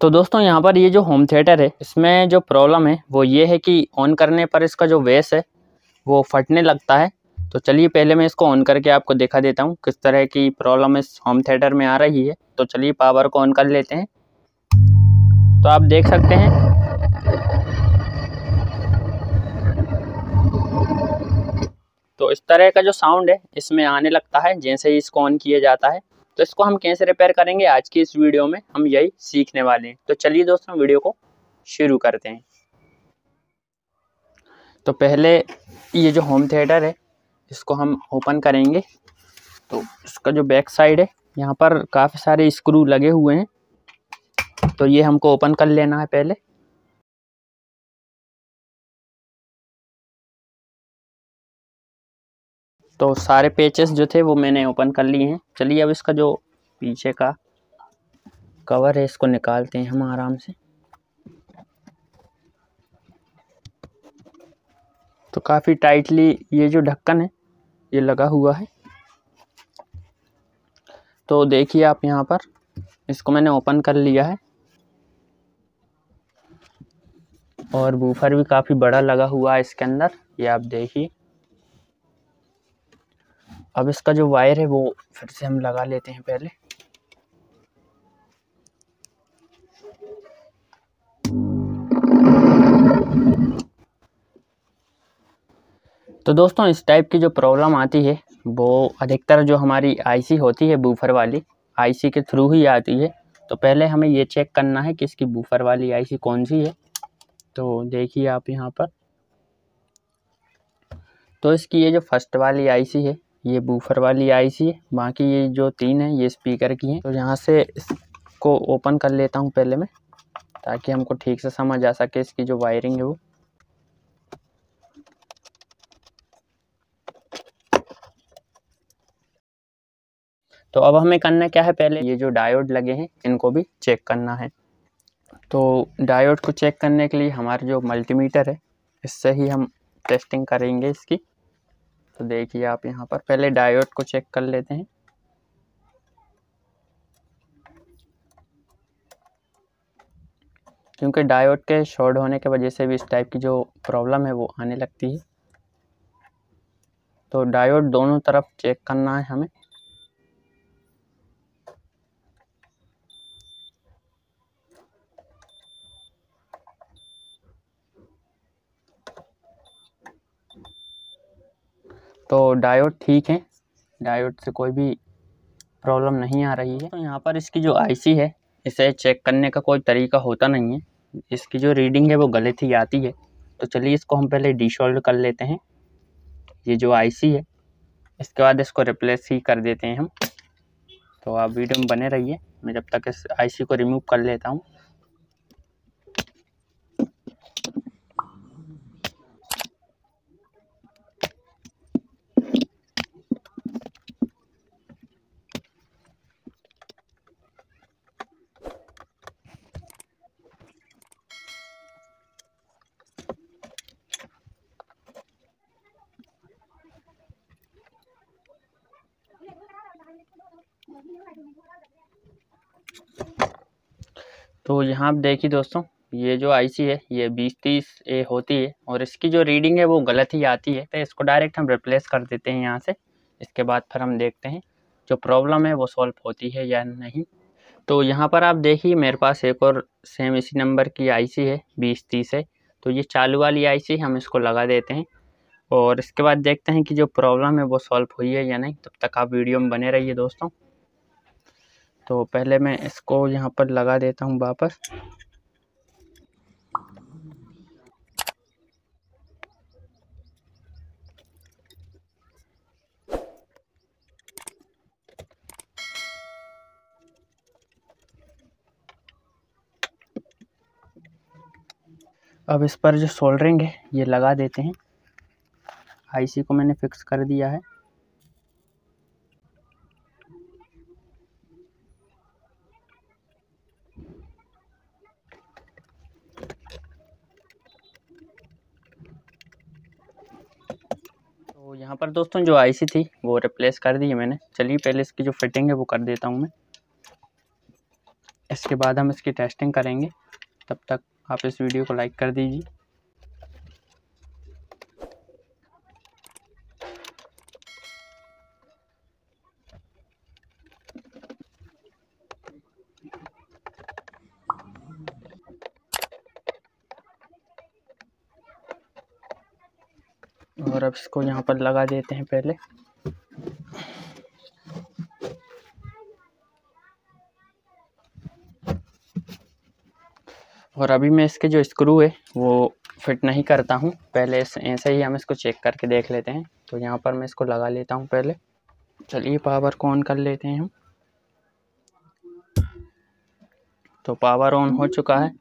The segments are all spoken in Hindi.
तो दोस्तों यहाँ पर ये जो होम थिएटर है इसमें जो प्रॉब्लम है वो ये है कि ऑन करने पर इसका जो बेस है वो फटने लगता है। तो चलिए पहले मैं इसको ऑन करके आपको दिखा देता हूँ किस तरह की प्रॉब्लम इस होम थिएटर में आ रही है। तो चलिए पावर को ऑन कर लेते हैं। तो आप देख सकते हैं तो इस तरह का जो साउंड है इसमें आने लगता है जैसे ही इसको ऑन किया जाता है। तो इसको हम कैसे रिपेयर करेंगे आज की इस वीडियो में हम यही सीखने वाले हैं। तो चलिए दोस्तों वीडियो को शुरू करते हैं। तो पहले ये जो होम थिएटर है इसको हम ओपन करेंगे। तो इसका जो बैक साइड है यहाँ पर काफ़ी सारे स्क्रू लगे हुए हैं, तो ये हमको ओपन कर लेना है पहले। तो सारे पेचेस जो थे वो मैंने ओपन कर लिए हैं। चलिए अब इसका जो पीछे का कवर है इसको निकालते हैं हम आराम से। तो काफ़ी टाइटली ये जो ढक्कन है ये लगा हुआ है। तो देखिए आप यहाँ पर इसको मैंने ओपन कर लिया है और बूफर भी काफ़ी बड़ा लगा हुआ है इसके अंदर, ये आप देखिए। अब इसका जो वायर है वो फिर से हम लगा लेते हैं पहले। तो दोस्तों इस टाइप की जो प्रॉब्लम आती है वो अधिकतर जो हमारी आईसी होती है बूफर वाली आईसी के थ्रू ही आती है। तो पहले हमें ये चेक करना है कि इसकी बूफर वाली आईसी कौन सी है। तो देखिए आप यहाँ पर, तो इसकी ये जो फर्स्ट वाली आईसी है ये बूफर वाली आईसी है, बाकी ये जो तीन है ये स्पीकर की हैं। तो यहाँ से इसको ओपन कर लेता हूँ पहले मैं, ताकि हमको ठीक से समझ आ सके इसकी जो वायरिंग है वो। तो अब हमें करना क्या है, पहले ये जो डायोड लगे हैं इनको भी चेक करना है। तो डायोड को चेक करने के लिए हमारा जो मल्टीमीटर है इससे ही हम टेस्टिंग करेंगे इसकी। तो देखिए आप यहाँ पर पहले डायोड को चेक कर लेते हैं। क्योंकि डायोड के शॉर्ट होने की वजह से भी इस टाइप की जो प्रॉब्लम है वो आने लगती है। तो डायोड दोनों तरफ चेक करना है हमें। तो डायोड ठीक है, डायोड से कोई भी प्रॉब्लम नहीं आ रही है। तो यहाँ पर इसकी जो आईसी है इसे चेक करने का कोई तरीका होता नहीं है, इसकी जो रीडिंग है वो गलत ही आती है। तो चलिए इसको हम पहले डीसोल्ड कर लेते हैं ये जो आईसी है, इसके बाद इसको रिप्लेस ही कर देते हैं हम। तो आप वीडियो में बने रहिए, मैं जब तक इस आईसी को रिमूव कर लेता हूँ। तो यहाँ आप देखिए दोस्तों, ये जो आईसी है ये 2030A होती है और इसकी जो रीडिंग है वो गलत ही आती है। तो इसको डायरेक्ट हम रिप्लेस कर देते हैं यहाँ से। इसके बाद फिर हम देखते हैं जो प्रॉब्लम है वो सॉल्व होती है या नहीं। तो यहाँ पर आप देखिए मेरे पास एक और सेम इसी नंबर की आईसी है 2030 है। तो ये चालू वाली आईसी हम इसको लगा देते हैं और इसके बाद देखते हैं कि जो प्रॉब्लम है वो सॉल्व हुई है या नहीं। तब तक आप वीडियो में बने रहिए दोस्तों। तो पहले मैं इसको यहाँ पर लगा देता हूँ वापस। अब इस पर जो सोल्डरिंग है ये लगा देते हैं। आईसी को मैंने फिक्स कर दिया है। तो यहाँ पर दोस्तों जो आईसी थी वो रिप्लेस कर दी है मैंने। चलिए पहले इसकी जो फिटिंग है वो कर देता हूँ मैं। इसके बाद हम इसकी टेस्टिंग करेंगे। तब तक आप इस वीडियो को लाइक कर दीजिए। और अब इसको यहाँ पर लगा देते हैं पहले। और अभी मैं इसके जो स्क्रू है वो फिट नहीं करता हूँ, पहले ऐसे ही हम इसको चेक करके देख लेते हैं। तो यहाँ पर मैं इसको लगा लेता हूँ पहले। चलिए पावर को ऑन कर लेते हैं हम। तो पावर ऑन हो चुका है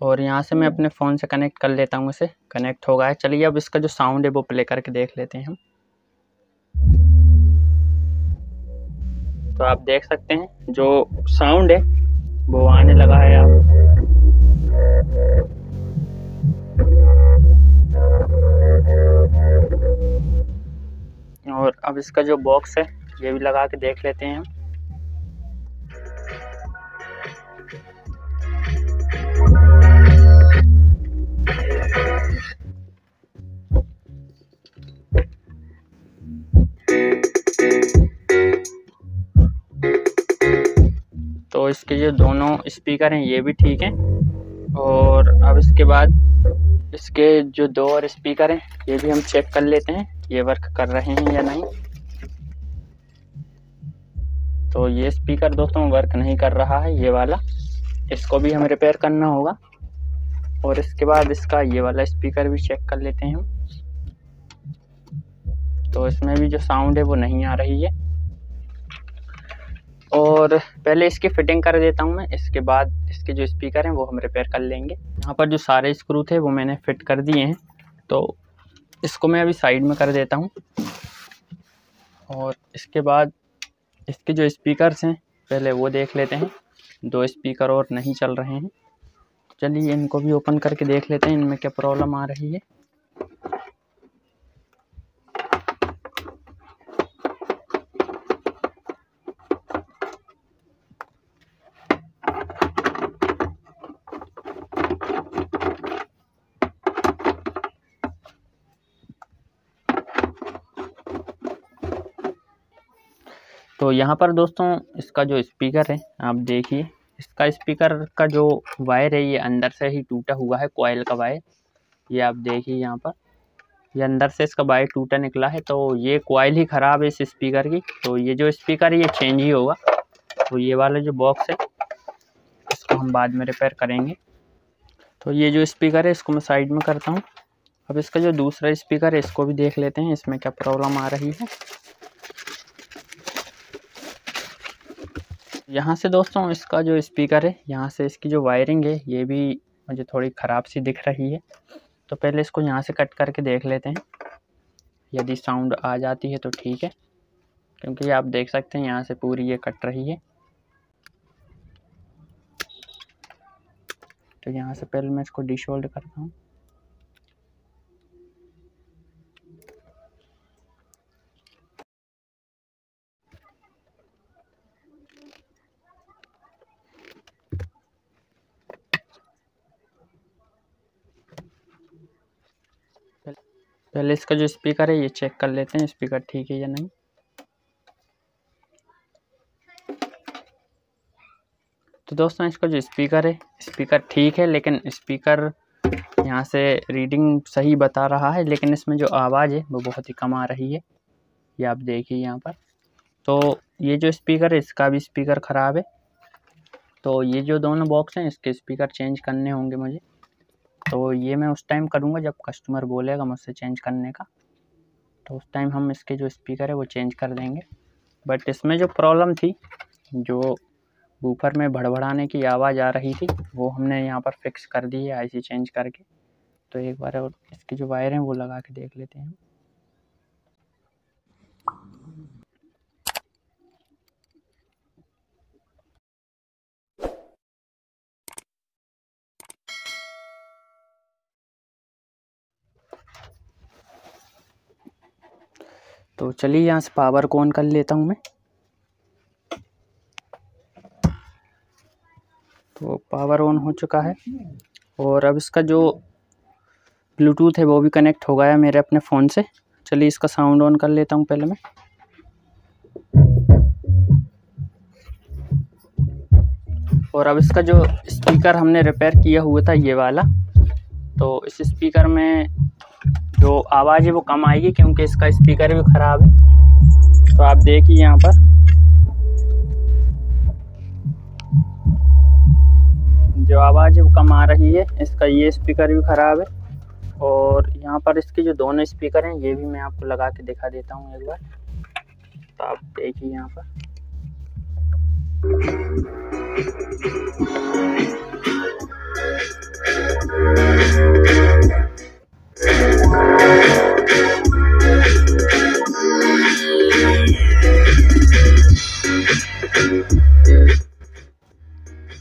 और यहाँ से मैं अपने फ़ोन से कनेक्ट कर लेता हूँ इसे। कनेक्ट हो गया है। चलिए अब इसका जो साउंड है वो प्ले करके देख लेते हैं हम। तो आप देख सकते हैं जो साउंड है वो आने लगा है। आप और अब इसका जो बॉक्स है ये भी लगा के देख लेते हैं हम। तो इसके जो दोनों स्पीकर हैं ये भी ठीक हैं। और अब इसके बाद इसके जो दो और स्पीकर हैं ये भी हम चेक कर लेते हैं ये वर्क कर रहे हैं या नहीं। तो ये स्पीकर दोस्तों वर्क नहीं कर रहा है, ये वाला। इसको भी हमें रिपेयर करना होगा। और इसके बाद इसका ये वाला स्पीकर भी चेक कर लेते हैं हम। तो इसमें भी जो साउंड है वो नहीं आ रही है। और पहले इसकी फिटिंग कर देता हूँ मैं, इसके बाद इसके जो स्पीकर हैं वो हम रिपेयर कर लेंगे। यहाँ पर जो सारे स्क्रू थे वो मैंने फिट कर दिए हैं। तो इसको मैं अभी साइड में कर देता हूँ। और इसके बाद इसके जो स्पीकर्स हैं पहले वो देख लेते हैं। दो स्पीकर और नहीं चल रहे हैं। चलिए इनको भी ओपन करके देख लेते हैं इनमें क्या प्रॉब्लम आ रही है। तो यहाँ पर दोस्तों इसका जो स्पीकर है आप देखिए, इसका स्पीकर का जो वायर है ये अंदर से ही टूटा हुआ है, कॉइल का वायर। ये आप देखिए यहाँ पर ये अंदर से इसका वायर टूटा निकला है। तो ये कॉइल ही ख़राब है इस स्पीकर की। तो ये जो स्पीकर है ये चेंज ही होगा। तो ये वाला जो बॉक्स है इसको हम बाद में रिपेयर करेंगे। तो ये जो स्पीकर है इसको मैं साइड में करता हूँ। अब इसका जो दूसरा स्पीकर है इसको भी देख लेते हैं इसमें क्या प्रॉब्लम आ रही है। यहाँ से दोस्तों इसका जो स्पीकर है यहाँ से इसकी जो वायरिंग है ये भी मुझे थोड़ी ख़राब सी दिख रही है। तो पहले इसको यहाँ से कट करके देख लेते हैं। यदि साउंड आ जाती है तो ठीक है, क्योंकि आप देख सकते हैं यहाँ से पूरी ये कट रही है। तो यहाँ से पहले मैं इसको डिसोल्ड करता हूँ। पहले इसका जो स्पीकर है ये चेक कर लेते हैं स्पीकर ठीक है या नहीं। तो दोस्तों इसका जो स्पीकर है स्पीकर ठीक है, लेकिन स्पीकर यहाँ से रीडिंग सही बता रहा है, लेकिन इसमें जो आवाज़ है वो बहुत ही कम आ रही है। ये आप देखिए यहाँ पर। तो ये जो स्पीकर है इसका भी स्पीकर ख़राब है। तो ये जो दोनों बॉक्स हैं इसके स्पीकर चेंज करने होंगे मुझे। तो ये मैं उस टाइम करूँगा जब कस्टमर बोलेगा मुझसे चेंज करने का। तो उस टाइम हम इसके जो स्पीकर है वो चेंज कर देंगे। बट इसमें जो प्रॉब्लम थी, जो वूफर में भड़बड़ाने की आवाज़ आ रही थी, वो हमने यहाँ पर फिक्स कर दी है आईसी चेंज करके। तो एक बार और इसके जो वायर हैं वो लगा के देख लेते हैं। तो चलिए यहाँ से पावर को ऑन कर लेता हूँ मैं। तो पावर ऑन हो चुका है और अब इसका जो ब्लूटूथ है वो भी कनेक्ट हो गया मेरे अपने फ़ोन से। चलिए इसका साउंड ऑन कर लेता हूँ पहले मैं। और अब इसका जो स्पीकर हमने रिपेयर किया हुआ था ये वाला, तो इस स्पीकर में जो आवाज़ है वो कम आएगी क्योंकि इसका स्पीकर भी ख़राब है। तो आप देखिए यहाँ पर जो आवाज़ है वो कम आ रही है, इसका ये स्पीकर भी ख़राब है। और यहाँ पर इसके जो दोनों स्पीकर हैं ये भी मैं आपको लगा के दिखा देता हूँ एक बार। तो आप देखिए यहाँ पर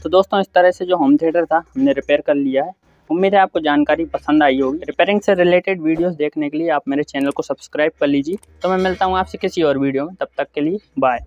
तो दोस्तों इस तरह से जो होम थिएटर था हमने रिपेयर कर लिया है। उम्मीद है आपको जानकारी पसंद आई होगी। रिपेयरिंग से रिलेटेड वीडियोस देखने के लिए आप मेरे चैनल को सब्सक्राइब कर लीजिए। तो मैं मिलता हूँ आपसे किसी और वीडियो में, तब तक के लिए बाय।